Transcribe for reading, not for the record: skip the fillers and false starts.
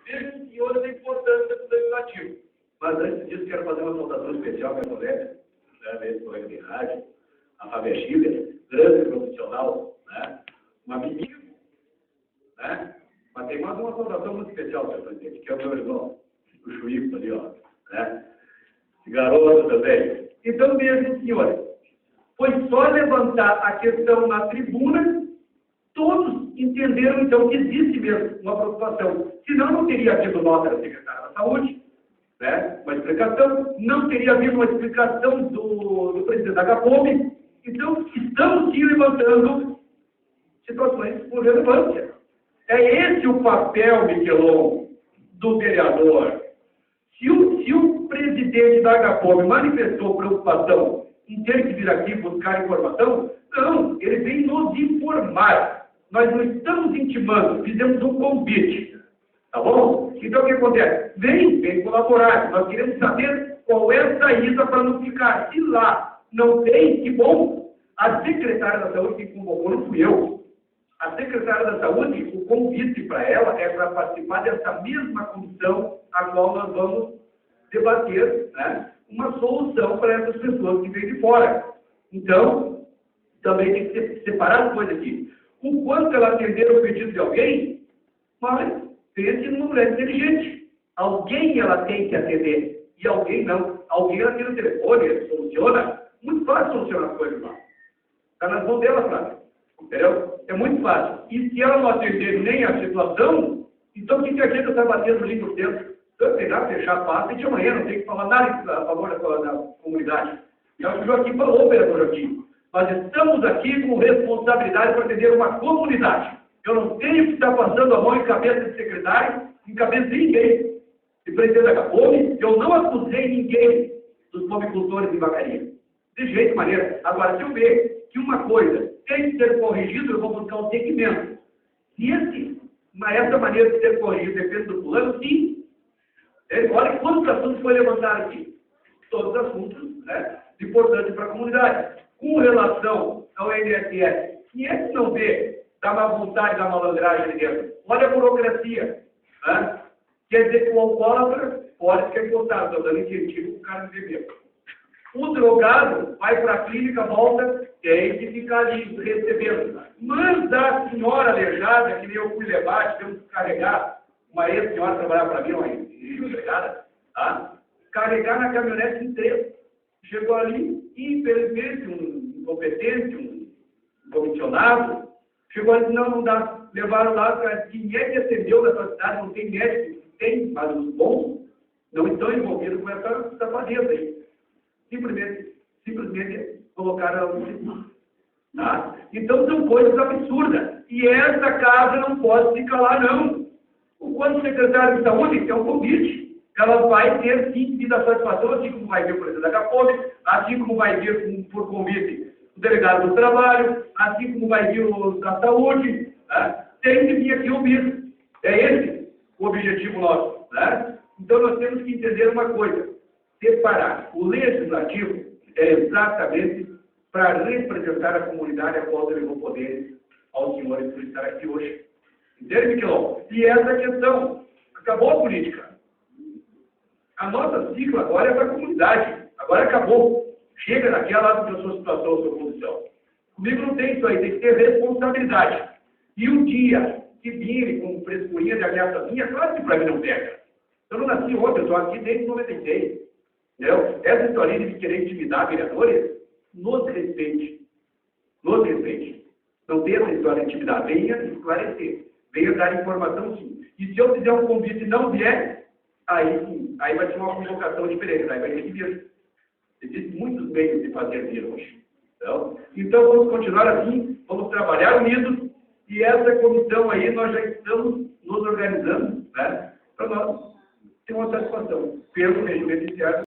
Vejam, senhores, a importância do legislativo. Mas antes disso, quero fazer uma saudação especial para a colega, né, colega de rádio, a Fábia Chile, grande profissional, né, uma menina, né, mas tem mais uma saudação muito especial, senhor presidente, que é o meu irmão, o Chuípo ali, ó, né, esse garoto também. Então, mesmo, senhores, foi só levantar a questão na tribuna, todos entenderam, então, que existe mesmo uma preocupação. Senão, não teria havido nota da secretária da Saúde, né? Uma explicação, não teria havido uma explicação do presidente da HPOB. Então, estamos sim levantando situações por relevância. É esse o papel, Miquelon, do vereador. Se o presidente da HPOB manifestou preocupação em ter que vir aqui buscar informação, não, ele vem nos informar. Nós não estamos intimando, fizemos um convite. Tá bom? Então, o que acontece? Vem colaborar. Nós queremos saber qual é a saída para não ficar. Se lá não tem, que bom. A secretária da Saúde que convocou, não fui eu. A secretária da Saúde, o convite para ela é para participar dessa mesma comissão a qual nós vamos debater, né, uma solução para essas pessoas que vêm de fora. Então, também tem que ser separado coisa aqui. O quanto ela atender o pedido de alguém, mas pense numa mulher inteligente. Alguém ela tem que atender, e alguém não. Alguém ela tem no telefone, soluciona. Muito fácil solucionar as coisas lá. Está nas mãos dela, Flávia. Entendeu? É muito fácil. E se ela não atender nem a situação, então o que a gente está batendo ali por dentro? Então, pegar, fechar a pasta e de amanhã não tem que falar nada a favor da comunidade. É o que o Joaquim falou, vereador Joaquim. Nós estamos aqui com responsabilidade para atender uma comunidade. Eu não tenho que estar passando a mão em cabeça de secretário, em cabeça de ninguém. De presidente da HPOB, eu não acusei ninguém dos pomicultores de vacaria. De jeito maneira. Agora, se eu ver que uma coisa tem que ser corrigida, eu vou buscar um segmento. Se essa maneira de ser corrigido depende do plano, sim. Olha quantos assuntos foi levantado aqui. Todos os assuntos, né, importantes para a comunidade. Com relação ao INSS, quem é que não vê da má vontade, da malandragem ali dentro? Olha a burocracia. Né? Quer dizer que o alcoólatra pode ficar encostado, estou dando incentivo para o cara viver mesmo. O drogado vai para a clínica, volta, tem que ficar ali recebendo. Mas a senhora aleijada, que nem eu fui levar, tivemos que carregar, uma ex-senhora trabalhar para mim, uma empregada, tá? Carregar na caminhonete inteira. Chegou ali, infelizmente, um incompetente, um comissionado, chegou ali, não dá. Levaram lá, quem é que atendeu nessa cidade, não tem médico, tem, mas os bons não estão envolvidos com essa safadeza aí. Simplesmente colocaram ela no seguro. Tá? Então são coisas absurdas. E essa casa não pode se calar, não. O quanto secretário de saúde é um convite. Ela vai ter sim que dar satisfação, assim como vai vir o presidente da HPOB, assim como vai vir por convite o delegado do trabalho, assim como vai vir o da saúde. Né? Tem que vir aqui ouvir. É esse o objetivo nosso. Né? Então nós temos que entender uma coisa. Separar o legislativo é exatamente para representar a comunidade a qual levou poderes aos senhores por estar aqui hoje. Entende, Miquelon? E essa questão, acabou a política. A nossa sigla agora é para a comunidade. Agora acabou. Chega daquela da sua situação, sua condição. Comigo não tem isso aí, tem que ter responsabilidade. E o dia que vire com frescurinha de ameaça minha, claro que para mim não pega. Eu não nasci ontem, eu estou aqui desde 96. Entendeu? Essa história de querer intimidar vereadores, nos respeite. Nos respeite. Não tem essa história de intimidar. Venha esclarecer. Venha dar informação, sim. E se eu fizer um convite e não vier, aí sim. Aí vai ser uma convocação diferente. Aí vai ter que vir. Existem muitos meios de fazer vir hoje. Então, vamos continuar assim. Vamos trabalhar unidos. E essa comissão aí, nós já estamos nos organizando, né, para nós ter uma satisfação pelo regimento interno.